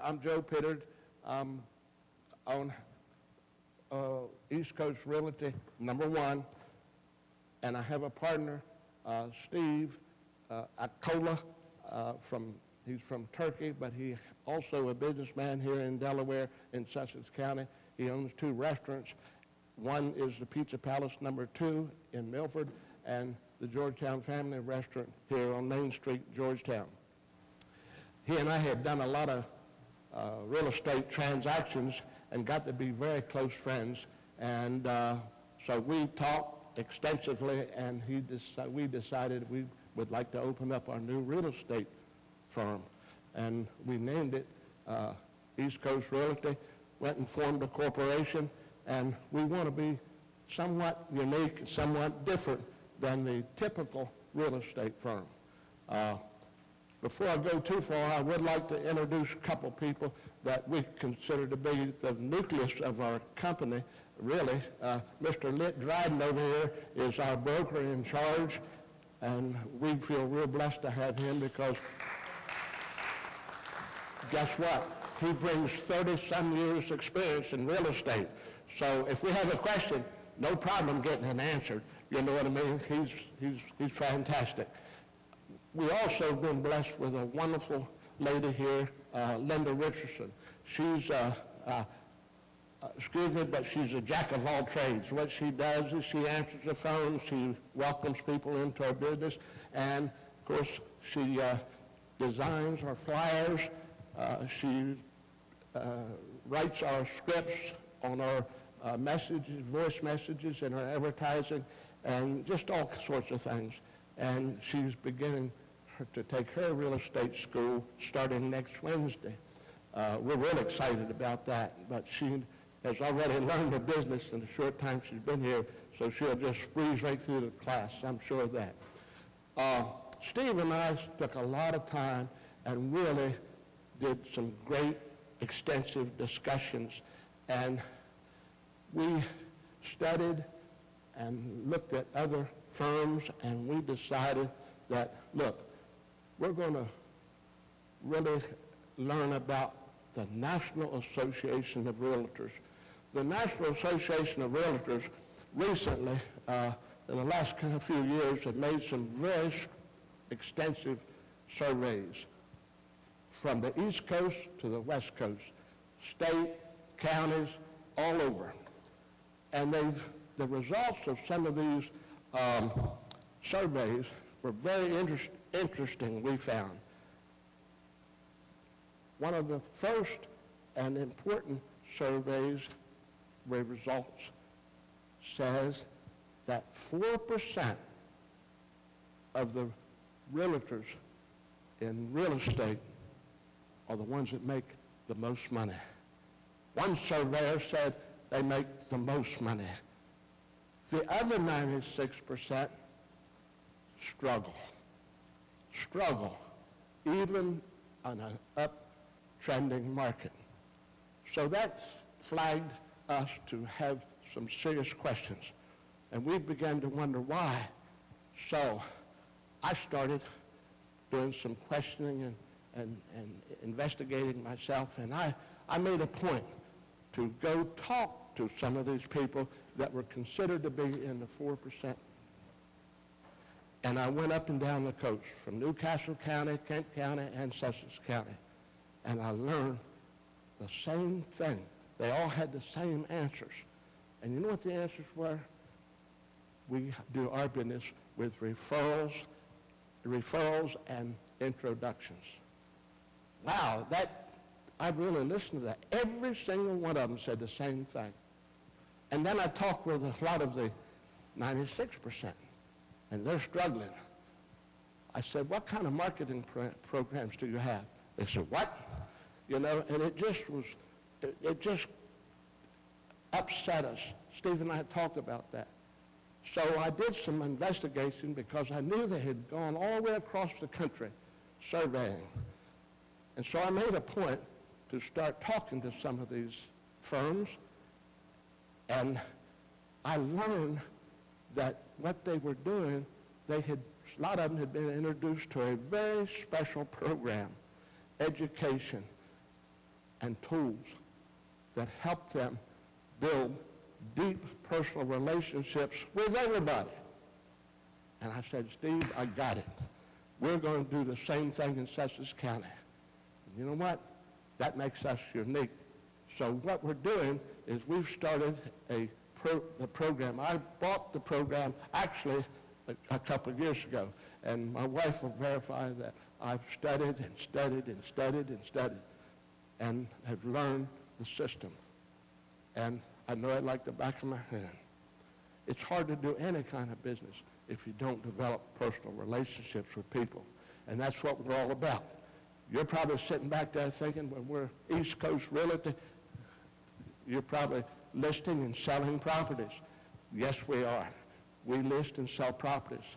I'm Joe Pittard. I'm on East Coast Realty, #1, and I have a partner, Steve Akola, he's from Turkey, but he's also a businessman here in Delaware in Sussex County. He owns 2 restaurants. One is the Pizza Palace #2 in Milford, and the Georgetown Family Restaurant here on Main Street, Georgetown. He and I had done a lot of real estate transactions and got to be very close friends. And so we talked extensively, and we decided we would like to open up our new real estate firm. And we named it East Coast Realty, went and formed a corporation, and we want to be somewhat unique, somewhat different than the typical real estate firm. Before I go too far, I would like to introduce a couple people that we consider to be the nucleus of our company, really. Mr. Lit Dryden over here is our broker in charge, and we feel real blessed to have him because guess what? He brings 30-some years experience in real estate. So if we have a question, no problem getting it answered. You know what I mean? He's fantastic. We also have been blessed with a wonderful lady here, Linda Richardson. She's, excuse me, but she's a jack of all trades. What she does is she answers the phone, she welcomes people into our business, and of course she designs our flyers, she writes our scripts on our messages, voice messages, and our advertising, and just all sorts of things. And she's beginning to take her real estate school starting next Wednesday. We're really excited about that, but she has already learned the business in the short time she's been here, so she'll just breeze right through the class, I'm sure of that. Steve and I took a lot of time and really did some great extensive discussions, and we studied and looked at other firms, and we decided that, look, we're going to really learn about the National Association of Realtors. The National Association of Realtors recently, in the last few years, have made some very extensive surveys from the East Coast to the West Coast, state, counties, all over. And the results of some of these surveys were very interesting, we found. One of the first and important surveys results says that 4% of the realtors in real estate are the ones that make the most money. One surveyor said they make the most money. The other 96% struggle, even on an uptrending market. So that flagged us to have some serious questions, and we began to wonder why. So I started doing some questioning and investigating myself, and I made a point to go talk to some of these people that were considered to be in the 4%. And I went up and down the coast, from Newcastle County, Kent County, and Sussex County, and I learned the same thing. They all had the same answers. And you know what the answers were? We do our business with referrals and introductions. Wow, I really listened to that. Every single one of them said the same thing. And then I talked with a lot of the 96%, and they're struggling. I said, what kind of marketing programs do you have? They said, what? You know, and it just upset us. Steve and I talked about that. So I did some investigation because I knew they had gone all the way across the country surveying. And so I made a point to start talking to some of these firms, and I learned that what they were doing, a lot of them had been introduced to a very special program, education, and tools that help them build deep personal relationships with everybody. And I said, Steve, I got it. We're going to do the same thing in Sussex County. And you know what? That makes us unique. So what we're doing is we've started the program. I bought the program actually a couple of years ago, and my wife will verify that I've studied and studied and studied and studied and have learned the system. And I know it like the back of my hand. It's hard to do any kind of business if you don't develop personal relationships with people. And that's what we're all about. You're probably sitting back there thinking, well, we're East Coast Realty. You're probably listing and selling properties. Yes, we are. We list and sell properties,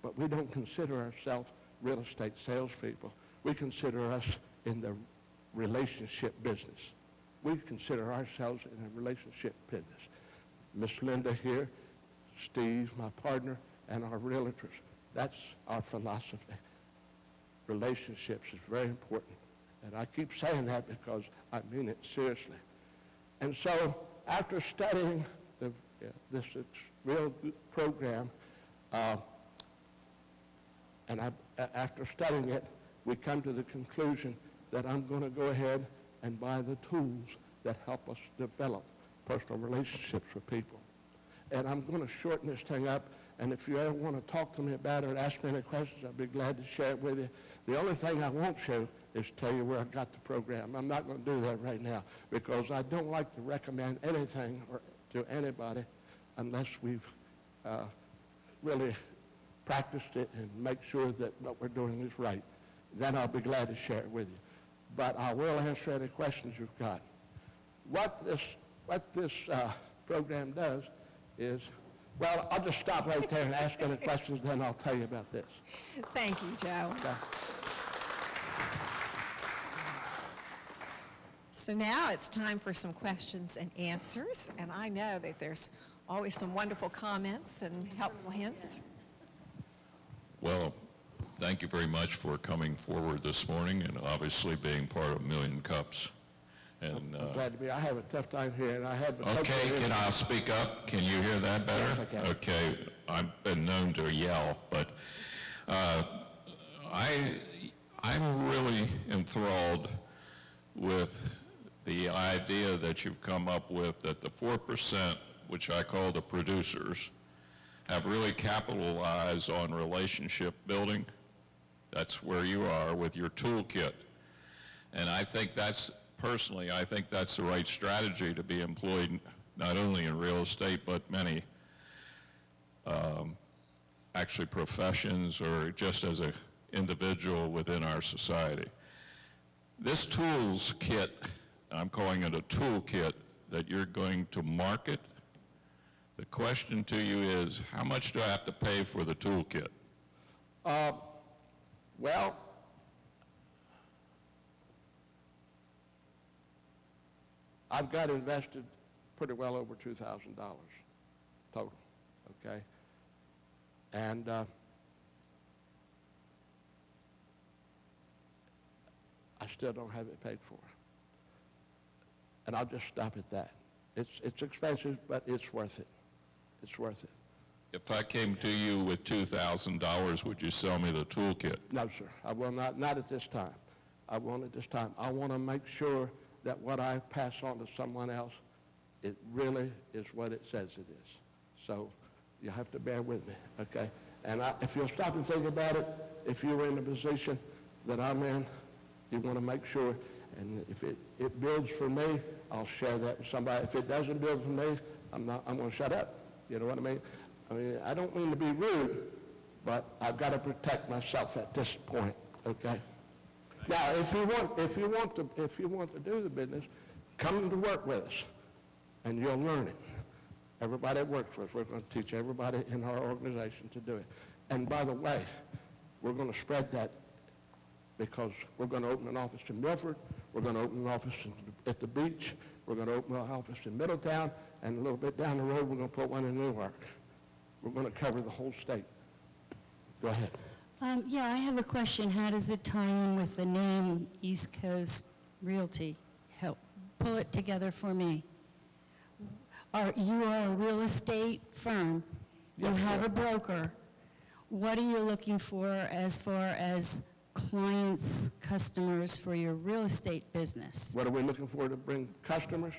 but we don't consider ourselves real estate salespeople. We consider us in the relationship business. We consider ourselves in a relationship business. Miss Linda here, Steve, my partner, and our realtors. That's our philosophy. Relationships is very important. And I keep saying that because I mean it seriously. And so after studying this real program, after studying it, we come to the conclusion that I'm going to go ahead and buy the tools that help us develop personal relationships with people. And I'm going to shorten this thing up, and if you ever want to talk to me about it or ask me any questions, I'll be glad to share it with you. The only thing I won't show is tell you where I got the program. I'm not going to do that right now because I don't like to recommend anything to anybody unless we've really practiced it and make sure that what we're doing is right. Then I'll be glad to share it with you. But I will answer any questions you've got. What this program does is, well, I'll just stop right there and ask any questions, then I'll tell you about this. Thank you, Joe. Okay. So now it's time for some questions and answers, and I know that there's always some wonderful comments and helpful hints. Well, thank you very much for coming forward this morning and obviously being part of Million Cups. And I'm glad to be. I have a tough time here, and I had the okay, can I speak up? Can you hear that better? Yes, I can. Okay, I've been known to yell, but I'm really enthralled with the idea that you've come up with that the 4%, which I call the producers, have really capitalized on relationship building. That's where you are with your toolkit. And I think that's, personally, I think that's the right strategy to be employed not only in real estate, but many actually professions or just as an individual within our society. This tools kit, I'm calling it a toolkit that you're going to market. The question to you is, how much do I have to pay for the toolkit? Well, I've got invested pretty well over $2,000 total, okay? And I still don't have it paid for. And I'll just stop at that. It's expensive, but it's worth it. It's worth it. If I came to you with $2,000, would you sell me the toolkit? No, sir. I will not. Not at this time. I won't at this time. I want to make sure that what I pass on to someone else, it really is what it says it is. So you have to bear with me, okay? And if you'll stop and think about it, if you were in the position that I'm in, you want to make sure, and if it builds for me, I'll share that with somebody. If it doesn't build for me, I'm going to shut up. You know what I mean? I mean, I don't mean to be rude, but I've got to protect myself at this point, okay? Now, if you want to do the business, come to work with us, and you'll learn it. Everybody that works for us, we're going to teach everybody in our organization to do it. And by the way, we're going to spread that because we're going to open an office in Milford, we're going to open an office at the beach, we're going to open an office in Middletown, and a little bit down the road, we're going to put one in Newark. We're going to cover the whole state. Go ahead. Yeah, I have a question. How does it tie in with the name East Coast Realty? pull it together for me. You are a real estate firm. You Yes, have sir. a broker. What are you looking for as far as clients, customers for your real estate business? What are we looking for to bring customers?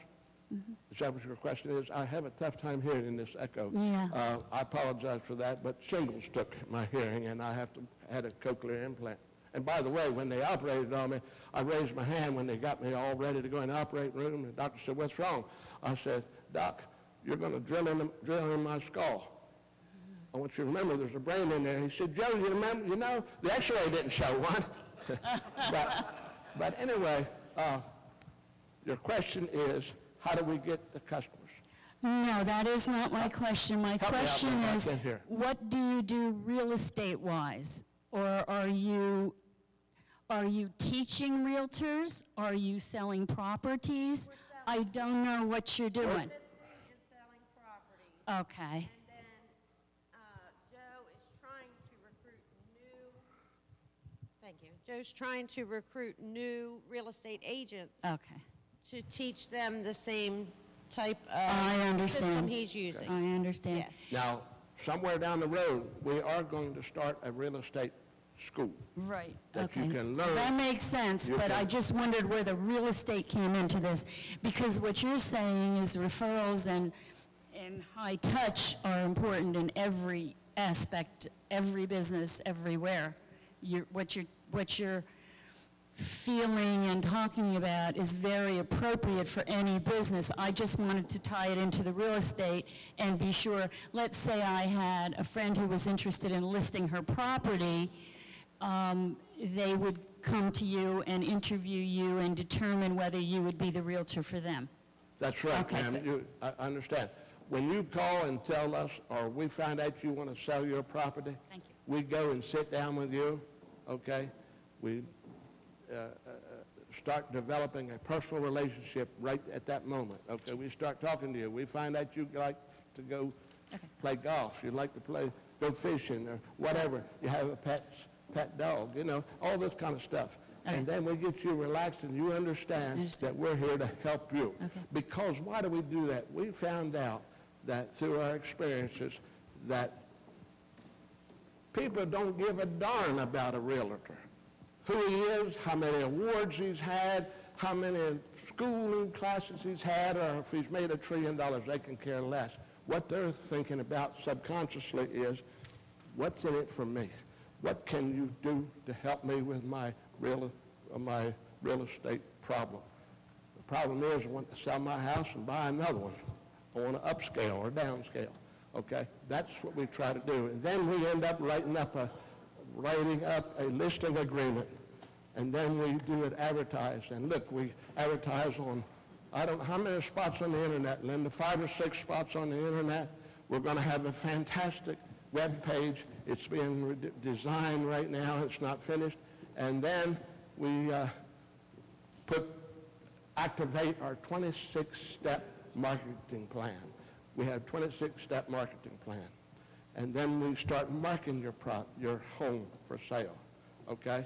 Is that what your question is? I have a tough time hearing this echo. Yeah. I apologize for that, but shingles took my hearing, and I had a cochlear implant. And by the way, when they operated on me, I raised my hand when they got me all ready to go in the operating room, and the doctor said, "What's wrong?" I said, "Doc, you're going to drill in my skull. I want you to remember there's a brain in there." He said, "Joe, you remember? You know, the X-ray didn't show one." but anyway, your question is, how do we get the customers? No, that is not my question. My Help me out, question ma'am. I is, can't hear. what do you do real estate-wise? Or are you teaching realtors? Are you selling properties? I don't know what you're doing. Investing and selling property. Okay. And then Joe is trying to recruit thank you. Joe's trying to recruit new real estate agents Okay. to teach them the same type I of understand. system he's using. I understand. Yes. Now, somewhere down the road, we are going to start a real estate school. Right, That okay. you can learn. That makes sense, You but I can- just wondered where the real estate came into this. Because what you're saying is referrals and high touch are important in every aspect, every business, everywhere. What you're feeling and talking about is very appropriate for any business. I just wanted to tie it into the real estate and be sure. Let's say I had a friend who was interested in listing her property. They would come to you and interview you and determine whether you would be the realtor for them. That's right, Okay, ma'am. good. I understand. When you call and tell us, or we find out you want to sell your property, Thank you. we go and sit down with you, okay? We start developing a personal relationship right at that moment, okay? We start talking to you. We find out you like to go play golf, you like to go fishing, or whatever. You have a pet dog, you know, all this kind of stuff. Okay. And then we get you relaxed and you understand that we're here to help you. Okay. Because why do we do that? We found out that through our experiences that people don't give a darn about a realtor. Who he is, how many awards he's had, how many schooling classes he's had, or if he's made $1 trillion, they can care less. What they're thinking about subconsciously is, what's in it for me? What can you do to help me with my real estate problem? The problem is I want to sell my house and buy another one. I want to upscale or downscale. Okay, that's what we try to do. And then we end up writing up a listing agreement. And then we do it advertised. And look, we advertise on, I don't know how many spots on the internet, Linda, 5 or 6 spots on the internet. We're going to have a fantastic web page. It's being designed right now. It's not finished. And then we activate our 26-step marketing plan. We have 26-step marketing plan. And then we start marketing your home for sale, okay?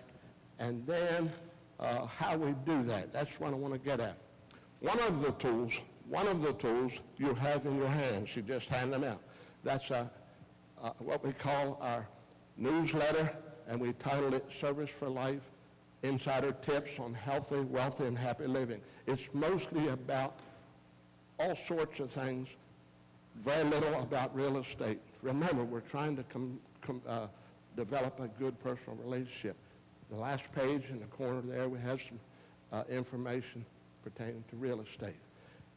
And then how we do that, that's what I want to get at. One of the tools you have in your hands, you just hand them out. That's what we call our newsletter, and we titled it Service for Life, Insider Tips on Healthy, Wealthy, and Happy Living. It's mostly about all sorts of things, very little about real estate. Remember, we're trying to develop a good personal relationship. The last page in the corner there, we have some information pertaining to real estate.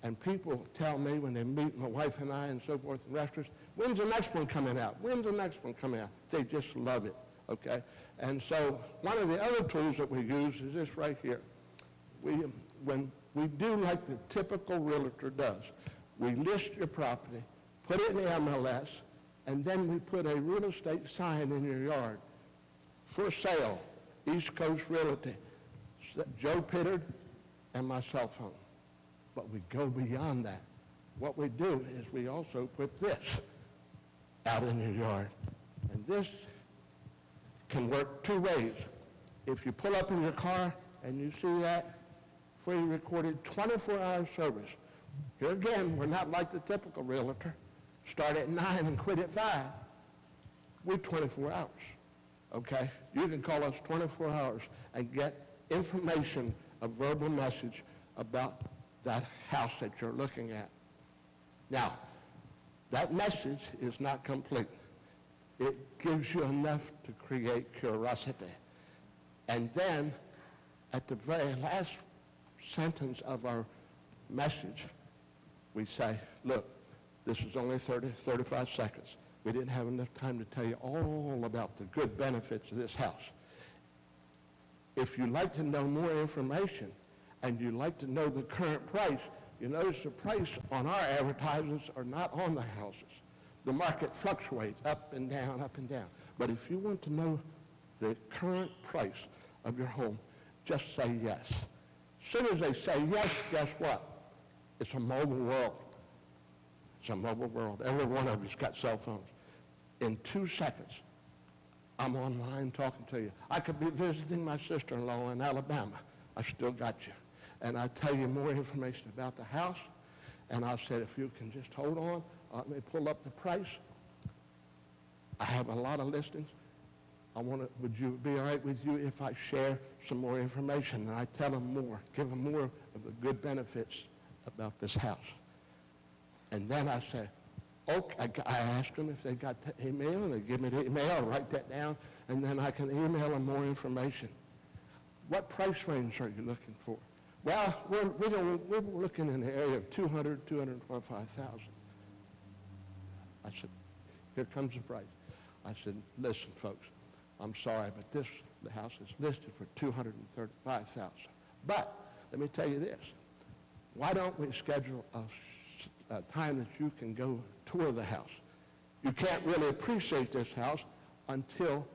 And people tell me when they meet my wife and I and so forth in restaurants, when's the next one coming out? When's the next one coming out? They just love it, okay? And so one of the other tools that we use is this right here. When we do like the typical realtor does, we list your property, put it in the MLS, and then we put a real estate sign in your yard. For sale, East Coast Realty, Joe Pittard, and my cell phone. But we go beyond that. What we do is we also put this out in your yard. And this can work 2 ways. If you pull up in your car and you see that, free recorded 24-hour service. Here again, we're not like the typical realtor. Start at 9 and quit at 5. We're 24 hours, okay? You can call us 24 hours and get information, a verbal message about that house that you're looking at. Now, that message is not complete. It gives you enough to create curiosity. And then, at the very last sentence of our message, we say, look, this is only 35 seconds. We didn't have enough time to tell you all about the good benefits of this house. If you'd like to know more information and you'd like to know the current price, you notice the price on our advertisements are not on the houses. The market fluctuates up and down, up and down. But if you want to know the current price of your home, just say yes. As soon as they say yes, guess what? It's a mobile world. It's a mobile world. Every one of you's got cell phones. In 2 seconds, I'm online talking to you. I could be visiting my sister-in-law in Alabama. I still got you. And I tell you more information about the house. And I said, if you can just hold on, let me pull up the price. I have a lot of listings. Would you be all right with you if I share some more information? And I tell them more, give them more of the good benefits about this house. And then I say, okay, I ask them if they got the email, and they give me the email, I write that down, and then I can email them more information. What price range are you looking for? Well, we're looking in the area of 200, 225,000. I said, here comes the price. I said, listen, folks, I'm sorry, but the house is listed for 235,000. But let me tell you this. Why don't we schedule a time that you can go tour the house? You can't really appreciate this house until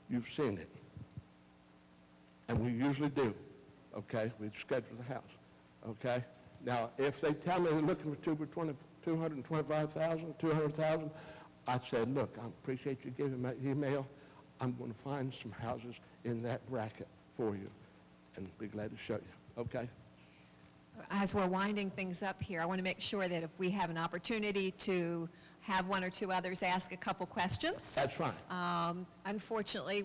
you've seen it. And we usually do, okay? We schedule the house, okay? Now, if they tell me they're looking for 225,000, 200,000, I said, look, I appreciate you giving me my email. I'm going to find some houses in that bracket for you and be glad to show you, okay? As we're winding things up here, I want to make sure that if we have an opportunity to have one or two others ask a couple questions. That's fine. Unfortunately,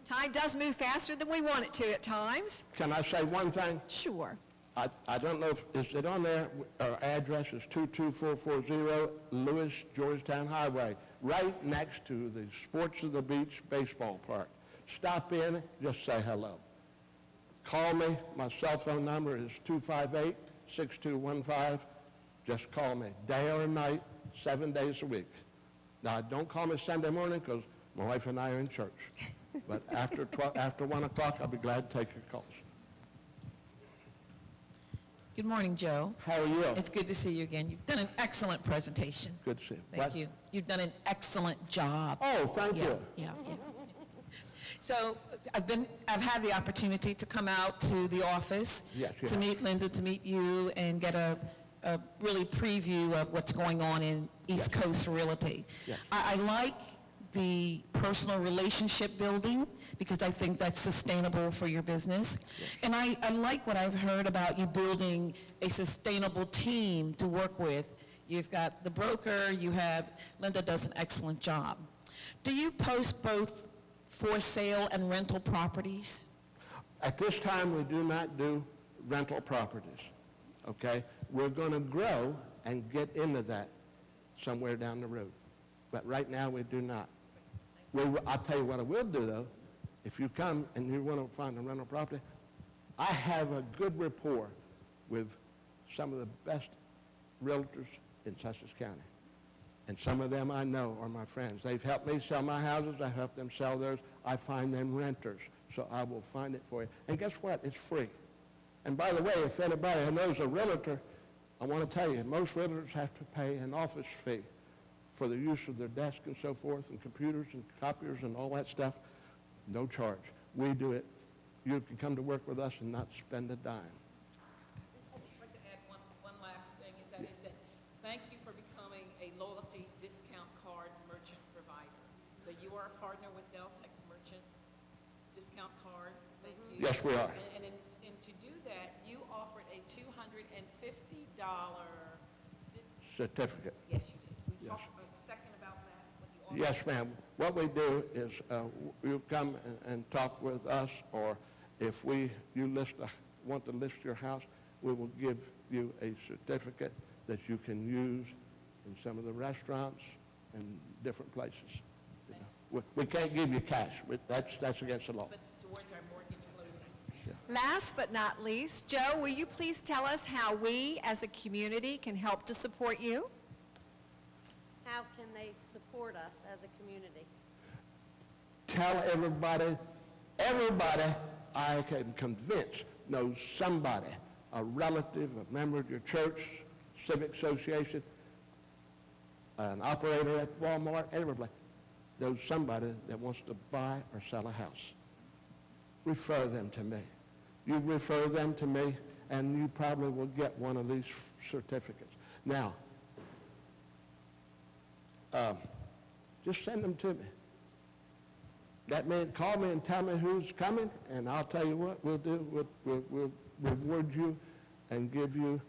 time does move faster than we want it to at times. Can I say one thing? Sure. I don't know if, is it on there? Our address is 22440 Lewis Georgetown Highway, right next to the Sports of the Beach baseball park. Stop in, just say hello. Call me. My cell phone number is 258-6215. Just call me day or night, 7 days a week. Now, don't call me Sunday morning because my wife and I are in church. But after 1 o'clock, I'll be glad to take your calls. Good morning, Joe. How are you? It's good to see you again. You've done an excellent presentation. Good to see you. Thank you. You've done an excellent job. Oh, thank you. Yeah. So I've had the opportunity to come out to the office, Yes, you to have. meet Linda, to meet you, and get a really preview of what's going on in East Coast Realty. Yes. I like the personal relationship building because I think that's sustainable for your business. And I like what I've heard about you building a sustainable team to work with. You've got the broker, Linda does an excellent job. Do you post both for sale and rental properties? At this time, we do not do rental properties, okay? We're going to grow and get into that somewhere down the road. But right now, we do not. I'll tell you what I will do, though. If you come and you want to find a rental property, I have a good rapport with some of the best realtors in Sussex County. And some of them I know are my friends. They've helped me sell my houses. I help them sell theirs. I find them renters. So I will find it for you. And guess what? It's free. And by the way, if anybody knows a realtor, I want to tell you, most realtors have to pay an office fee for the use of their desk and so forth, and computers and copiers and all that stuff. No charge. We do it. You can come to work with us and not spend a dime. I'd like to add one last thing, is that thank you for becoming a loyalty discount card merchant provider. So you are a partner with Deltex Merchant Discount Card. Thank you. Yes, we are. And to do that, you offer certificate. Yes, you did. Can we Yes. talk a second about that? What the Yes, ma'am. What we do is you come and talk with us, or if want to list your house, we will give you a certificate that you can use in some of the restaurants and different places. You know. We can't give you cash, but that's against the law. But towards our mortgage closing. Last but not least, Joe, will you please tell us how we as a community can help to support you? How can they support us as a community? Tell everybody I can convince knows somebody, a relative, a member of your church, civic association, an operator at Walmart, everybody, knows somebody that wants to buy or sell a house. Refer them to me. You refer them to me, and you probably will get one of these certificates. Now, just send them to me. That means call me and tell me who's coming, and I'll tell you what we'll do. We'll reward you and give you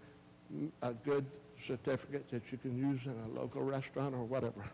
a good certificate that you can use in a local restaurant or whatever.